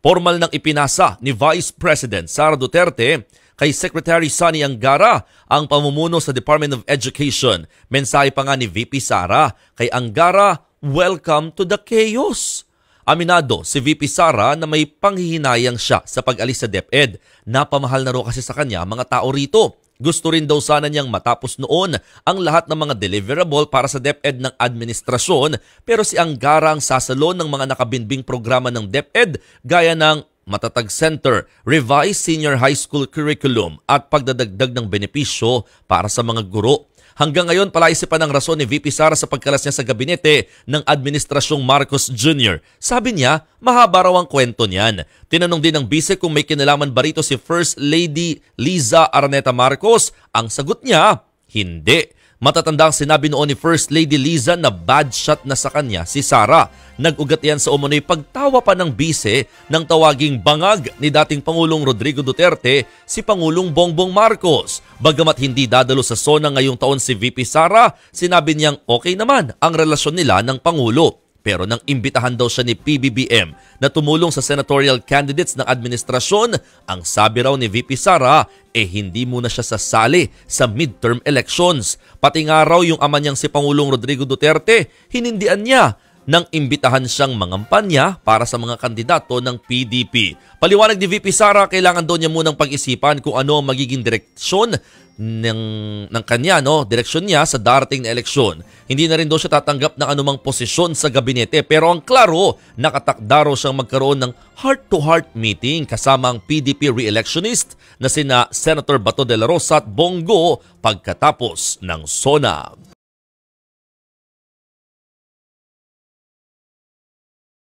Formal nang ipinasa ni Vice President Sara Duterte kay Secretary Sonny Angara ang pamumuno sa Department of Education. Mensahe pa nga ni VP Sara kay Angara, "Welcome to the chaos." Aminado si VP Sara na may panghihinayang siya sa pag-alis sa DepEd. Napamahal na raw kasi sa kanya mga tao rito. Gusto rin daw sana niyang matapos noon ang lahat ng mga deliverable para sa DepEd ng administrasyon, pero si Angara ang sasalo ng mga nakabinbing programa ng DepEd gaya ng Matatag Center, Revised Senior High School Curriculum at pagdadagdag ng benepisyo para sa mga guro. Hanggang ngayon, palaisipan ang rason ni VP Sara sa pagkalas niya sa gabinete ng Administrasyong Marcos Jr. Sabi niya, mahaba raw ang kwento niyan. Tinanong din ng bise kung may kinalaman ba rito si First Lady Liza Araneta Marcos. Ang sagot niya, hindi. Matatandang sinabi noon ni First Lady Liza na bad shot na sa kanya si Sara. Nag-ugat yan sa umunoy pagtawa pa ng bise ng tawaging bangag ni dating Pangulong Rodrigo Duterte si Pangulong Bongbong Marcos. Bagamat hindi dadalo sa SONA ngayong taon si VP Sara, sinabi niyang okay naman ang relasyon nila ng Pangulo. Pero nang imbitahan daw siya ni PBBM na tumulong sa senatorial candidates ng administrasyon, ang sabi raw ni VP Sara, hindi muna siya sasali sa midterm elections. Pati nga raw yung ama niyang si Pangulong Rodrigo Duterte, hinindian niya nang imbitahan siyang mangampanya para sa mga kandidato ng PDP. Paliwanag ni VP Sara, kailangan daw niya munang pag-isipan kung ano ang magiging direksyon ng kanya, direksyon niya sa darating na eleksyon. Hindi na rin daw siya tatanggap ng anumang posisyon sa gabinete, pero ang klaro, nakatakda raw siyang magkaroon ng heart-to-heart meeting kasama ang PDP re-electionist na sina Senator Bato de la Rosa at Bongo pagkatapos ng SONA.